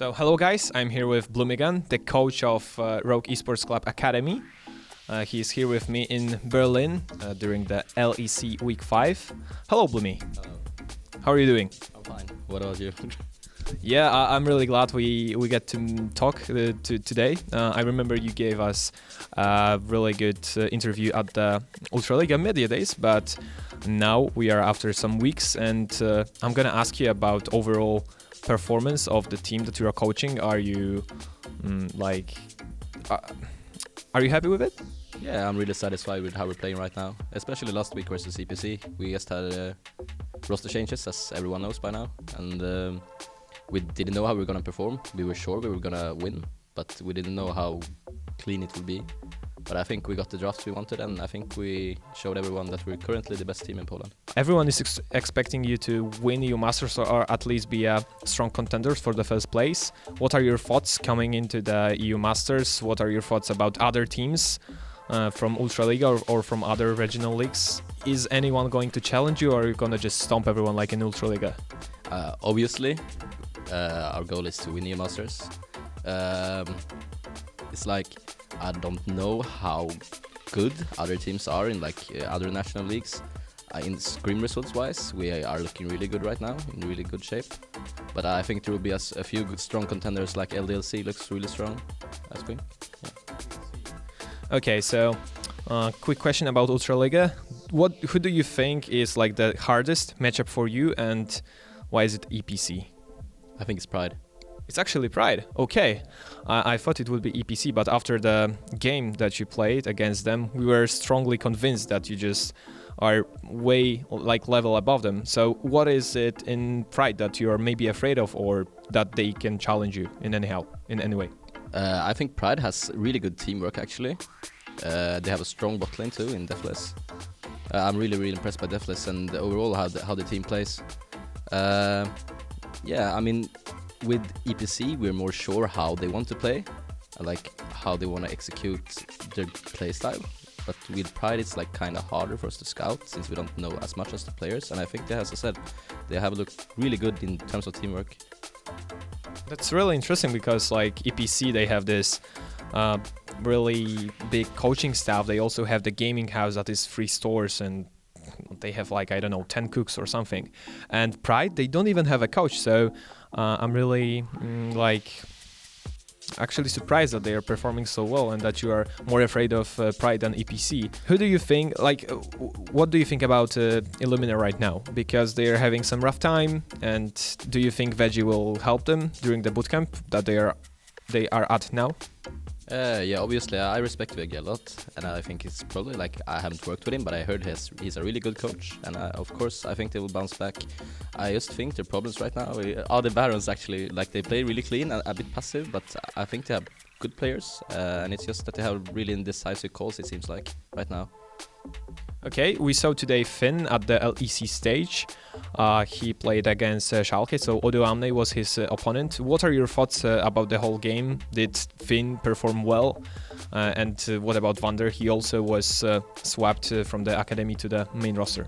So hello guys, I'm here with Blumigan, the coach of Rogue Esports Club Academy. He's here with me in Berlin during the LEC Week 5. Hello Blumi. Hello. How are you doing? I'm fine. What about you? Yeah, I'm really glad we get to talk today. I remember you gave us a really good interview at the Ultraligę Media Days, but now we are after some weeks, and I'm gonna ask you about overall performance of the team that you are coaching. Are you are you happy with it? Yeah, I'm really satisfied with how we're playing right now, especially last week versus CPC. We just had roster changes, as everyone knows by now, and we didn't know how we were gonna perform. We were sure we were gonna win, but we didn't know how clean it would be. But I think we got the drafts we wanted, and I think we showed everyone that we're currently the best team in Poland. Everyone is expecting you to win EU Masters or at least be a strong contender for the first place. What are your thoughts coming into the EU Masters? What are your thoughts about other teams from Ultraligę or from other regional leagues? Is anyone going to challenge you, or are you going to just stomp everyone like in Ultraligę? Obviously, our goal is to win EU Masters. It's like, I don't know how good other teams are in other national leagues. In scrim results wise, we are looking really good right now, in really good shape. But I think there will be a few good strong contenders, like LDLC looks really strong. That's good. Yeah. Okay, so quick question about Ultraligę. Who do you think is like the hardest matchup for you, and why is it EPC? I think it's Pride. It's actually Pride. Okay, I thought it would be EPC, but after the game that you played against them, we were strongly convinced that you just are way level above them. So what is it in Pride that you are maybe afraid of, or that they can challenge you in any way? I think Pride has really good teamwork actually. They have a strong bot lane too in Deathless. I'm really impressed by Deathless and overall how the team plays. Yeah, I mean, with EPC, we're more sure how they want to play, like how they want to execute their play style. But with Pride, it's kind of harder for us to scout since we don't know as much as the players. And I think, as I said, they have looked really good in terms of teamwork. That's really interesting because EPC, they have this really big coaching staff. They also have the gaming house that is 3 stores, and they have 10 cooks or something. And Pride, they don't even have a coach. So I'm really actually surprised that they are performing so well and that you are more afraid of Pride than EPC. Who do you think, what do you think about Illumina right now? Because they are having some rough time, and do you think Veggie will help them during the bootcamp that they are at now? Yeah, obviously I respect Veggie a lot, and I think it's probably I haven't worked with him, but I heard he's a really good coach, and of course I think they will bounce back. I just think their problems right now are the Barons actually. They play really clean and a bit passive, but I think they have good players, and it's just that they have really indecisive calls, it seems like, right now. Okay, we saw today Finn at the LEC stage. He played against Schalke, so Odoamne was his opponent. What are your thoughts about the whole game? Did Finn perform well? And what about Vander? He also was swapped from the academy to the main roster.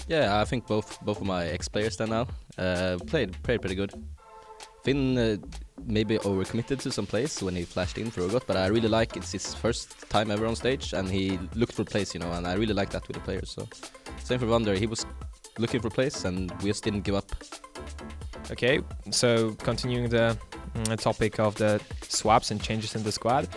Yeah, I think both of my ex-players there now played pretty good. Finn maybe overcommitted to some plays when he flashed in for Rogot, but I really like it's his first time ever on stage, and he looked for plays, and I really like that with the players. So same for Vander, he was looking for plays, and we just didn't give up. Okay, so continuing the topic of the swaps and changes in the squad,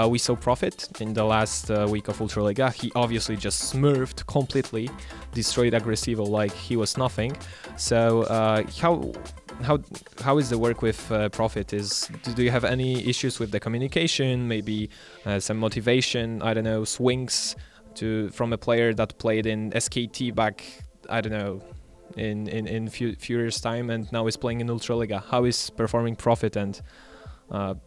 we saw Profit in the last week of Ultraligę. He obviously just smurfed completely, destroyed Aggressivo like he was nothing. So how is the work with Profit? Do you have any issues with the communication? Maybe some motivation? I don't know, swings from a player that played in SKT back, I don't know, in few years time, and now is playing in Ultraligę. How is performing Profit, and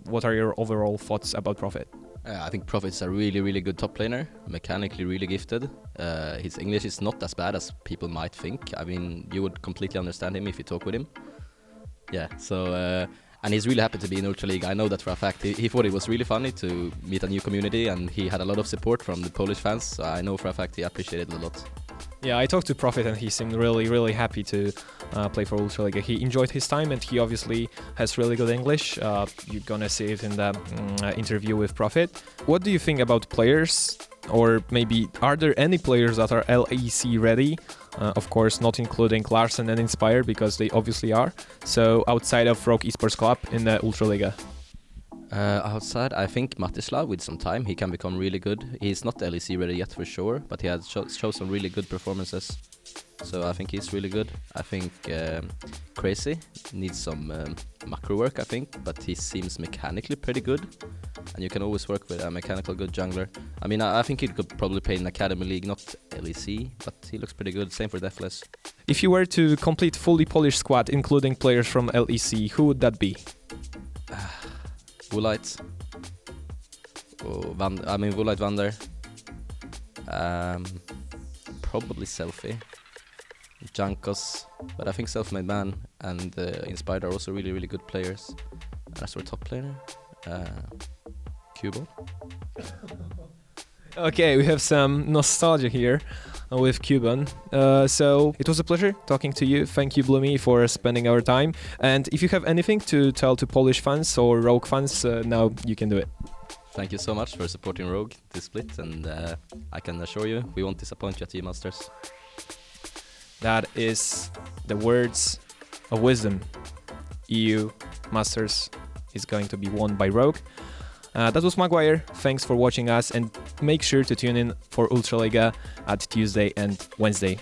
what are your overall thoughts about Profit? I think Profit's a really good top laner, mechanically really gifted. His English is not as bad as people might think. I mean, you would completely understand him if you talk with him. Yeah, so and he's really happy to be in Ultraligę. I know that for a fact. He thought it was really funny to meet a new community, and he had a lot of support from the Polish fans. So I know for a fact he appreciated it a lot. Yeah, I talked to Profit, and he seemed really happy to play for Ultraligę. He enjoyed his time and he obviously has really good English. You're gonna see it in the interview with Profit. What do you think about players? Or maybe are there any players that are LEC ready? Of course, not including Larsen and Inspire because they obviously are. So outside of Rogue Esports Club in the Ultraligę. Outside, I think Matislav, with some time, he can become really good. He's not LEC ready yet for sure, but he has showed some really good performances. So I think he's really good. I think Crazy needs some macro work, I think, but he seems mechanically pretty good. And you can always work with a mechanical good jungler. I mean, I think he could probably play in Academy League, not LEC, but he looks pretty good. Same for Deathless. If you were to complete fully polished squad, including players from LEC, who would that be? Woolite. Woolite Vander. Probably Selfie. Jankos, but I think Self-Made Man and Inspired are also really, really good players. And as for top player, Cubo. Okay, we have some nostalgia here with Cuban. So it was a pleasure talking to you. Thank you, Blumi, for spending our time. And if you have anything to tell to Polish fans or Rogue fans, now you can do it. Thank you so much for supporting Rogue this split, and I can assure you we won't disappoint you at Masters. That is the words of wisdom. EU Masters is going to be won by Rogue. That was Maguire. Thanks for watching us, and make sure to tune in for Ultraligę at Tuesday and Wednesday.